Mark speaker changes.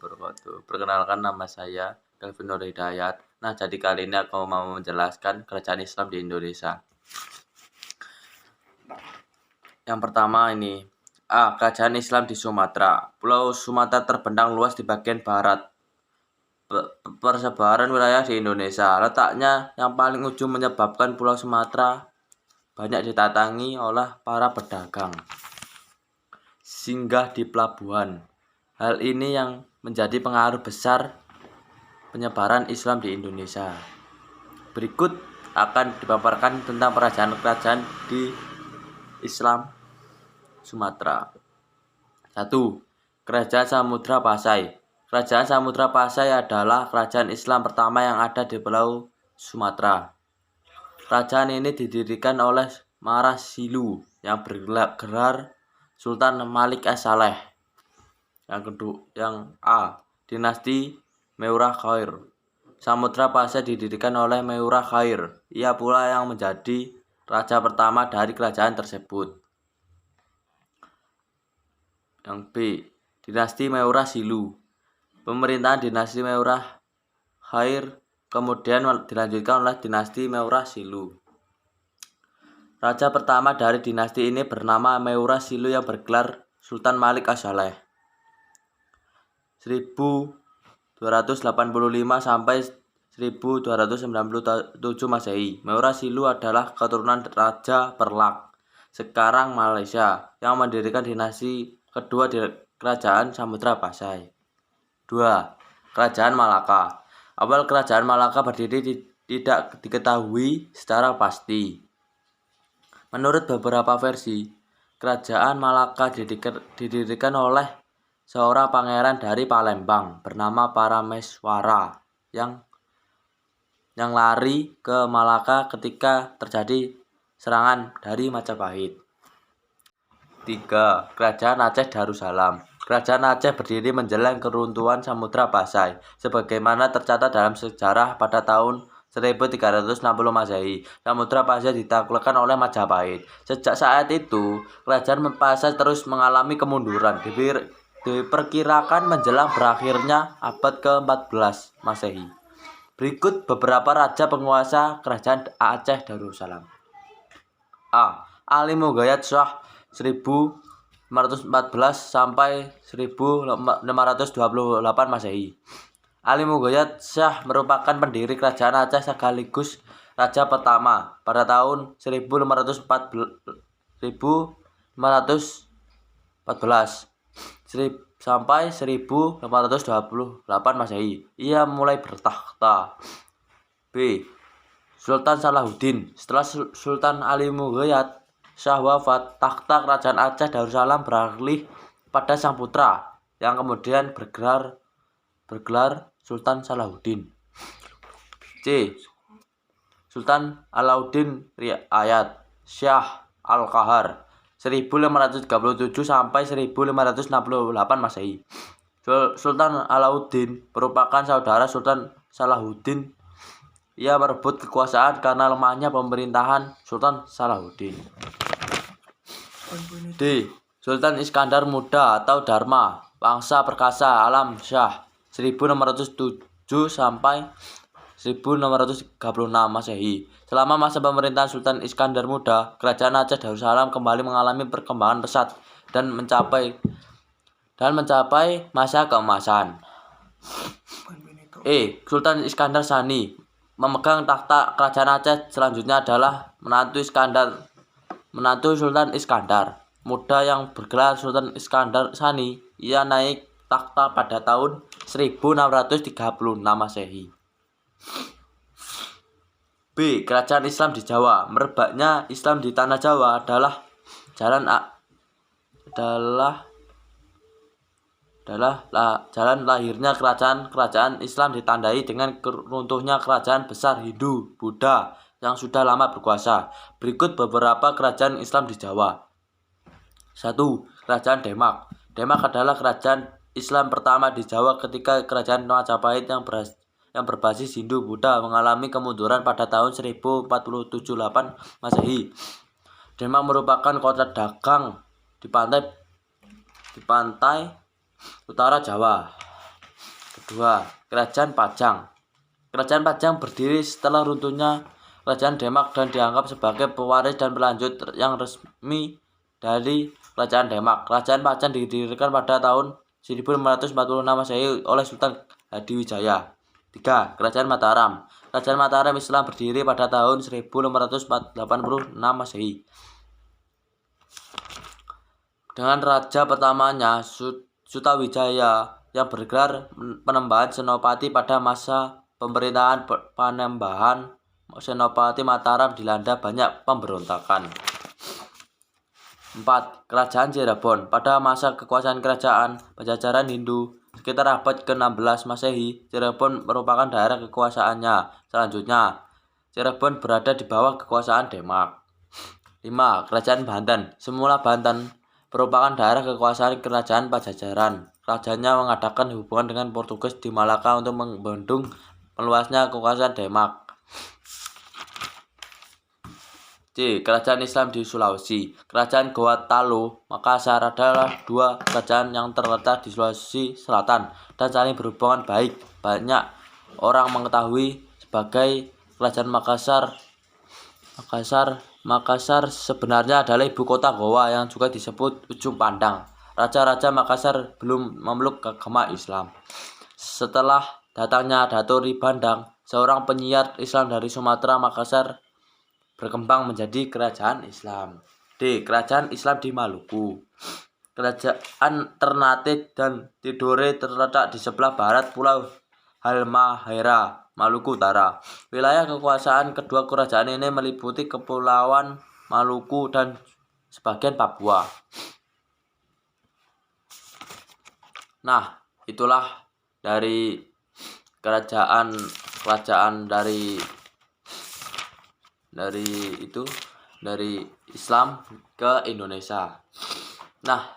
Speaker 1: wabarakatuh. Perkenalkan, nama saya Kelvin Nur Hidayat. Nah, jadi kali ini aku mau menjelaskan kerajaan Islam di Indonesia. Yang pertama ini, kerajaan Islam di Sumatera. Pulau Sumatera terbentang luas di bagian barat persebaran wilayah di Indonesia. Letaknya yang paling ujung menyebabkan Pulau Sumatera banyak ditatangi oleh para pedagang singgah di pelabuhan. Hal ini yang menjadi pengaruh besar penyebaran Islam di Indonesia. Berikut akan dipaparkan tentang kerajaan-kerajaan di Islam Sumatera. 1. Kerajaan Samudra Pasai. Kerajaan Samudra Pasai adalah kerajaan Islam pertama yang ada di Pulau Sumatera. Kerajaan ini didirikan oleh Marasilu yang bergelar Sultan Malik as-Saleh. Yang A. Dinasti Meurah Khair. Samudra Pasai didirikan oleh Meurah Khair. Ia pula yang menjadi raja pertama dari kerajaan tersebut. Yang B. Dinasti Meurah Silu. Pemerintahan dinasti Meurah Khair kemudian dilanjutkan oleh dinasti Meurah Silu. Raja pertama dari dinasti ini bernama Meurah Silu yang bergelar Sultan Malik as-Saleh. 1285 sampai 1297 Masehi. Meurah Silu adalah keturunan Raja Perlak, sekarang Malaysia, yang mendirikan dinasti kedua di kerajaan Samudra Pasai. 2. Kerajaan Malaka. Awal kerajaan Malaka berdiri tidak diketahui secara pasti. Menurut beberapa versi, kerajaan Malaka didirikan oleh seorang pangeran dari Palembang bernama Parameswara yang lari ke Malaka ketika terjadi serangan dari Majapahit. 3. Kerajaan Aceh Darussalam. Kerajaan Aceh berdiri menjelang keruntuhan Samudra Pasai, sebagaimana tercatat dalam sejarah pada tahun 1360 Masehi. Samudra Pasai ditaklukkan oleh Majapahit. Sejak saat itu, kerajaan Pasai terus mengalami kemunduran. Diperkirakan menjelang berakhirnya abad ke-14 Masehi. Berikut beberapa raja penguasa kerajaan Aceh Darussalam. A. Ali Mughayat Shah 1514 sampai 1528 Masehi. Ali Mughayat Shah merupakan pendiri kerajaan Aceh sekaligus raja pertama pada tahun 1514 sampai 1528 Masehi. Ia mulai bertakhta. B. Sultan Salahuddin. Setelah Sultan Ali Mughayat Shah wafat, takhta kerajaan Aceh Darussalam beralih pada sang putra yang kemudian bergelar Sultan Salahuddin. C. Sultan Alauddin Riayat Shah Al-Qahar 1537 sampai 1568 Masehi. Sultan Alauddin merupakan saudara Sultan Salahuddin. Ia merebut kekuasaan karena lemahnya pemerintahan Sultan Salahuddin. D. Sultan Iskandar Muda atau Dharma Wangsa Perkasa Alam Shah 1607 sampai 1636 Masehi. Selama masa pemerintahan Sultan Iskandar Muda, kerajaan Aceh Darussalam kembali mengalami perkembangan pesat dan mencapai masa keemasan. E. Sultan Iskandar Sani memegang takhta kerajaan Aceh. Selanjutnya adalah menantu Sultan Iskandar Muda yang bergelar Sultan Iskandar Sani. Ia naik takhta pada tahun 1636 Masehi. B. Kerajaan Islam di Jawa. Merebaknya Islam di tanah Jawa adalah jalan lahirnya kerajaan Islam ditandai dengan runtuhnya kerajaan besar Hindu Buddha yang sudah lama berkuasa. Berikut beberapa kerajaan Islam di Jawa. 1. Kerajaan Demak. Demak adalah kerajaan Islam pertama di Jawa ketika kerajaan Majapahit yang berbasis Hindu Buddha mengalami kemunduran pada tahun 1478 Masehi. Demak merupakan kota dagang di pantai utara Jawa. 2. Kerajaan Pajang. Kerajaan Pajang berdiri setelah runtuhnya Kerajaan Demak dan dianggap sebagai pewaris dan pelanjut yang resmi dari Kerajaan Demak. Kerajaan Pajang didirikan pada tahun 1546 Masehi oleh Sultan Hadiwijaya. 3. Kerajaan Mataram. Kerajaan Mataram Islam berdiri pada tahun 1586 Masehi. Dengan raja pertamanya Sutawijaya yang bergelar Penembahan Senopati pada masa pemerintahan Panembahan Senopati Mataram dilanda banyak pemberontakan. 4. Kerajaan Cirebon. Pada masa kekuasaan kerajaan Pajajaran Hindu sekitar abad ke-16 Masehi, Cirebon merupakan daerah kekuasaannya. Selanjutnya, Cirebon berada di bawah kekuasaan Demak. 5. Kerajaan Banten. Semula Banten merupakan daerah kekuasaan kerajaan Pajajaran. Kerajaannya mengadakan hubungan dengan Portugis di Malaka untuk membendung meluasnya kekuasaan Demak. C. Kerajaan Islam di Sulawesi. Kerajaan Gorontalo Makassar adalah dua kerajaan yang terletak di Sulawesi Selatan dan saling berhubungan baik. Banyak orang mengetahui sebagai Kerajaan Makassar sebenarnya adalah ibu kota Gowa yang juga disebut Ujung Pandang. Raja-raja Makassar belum memeluk agama Islam. Setelah datangnya Datuk Ribandang, seorang penyiar Islam dari Sumatera, Makassar berkembang menjadi kerajaan Islam. D. Kerajaan Islam di Maluku. Kerajaan Ternate dan Tidore terletak di sebelah barat Pulau Halmahera, Maluku Utara. Wilayah kekuasaan kedua kerajaan ini meliputi Kepulauan Maluku dan sebagian Papua. Nah, itulah dari kerajaan dari Islam ke Indonesia. Nah,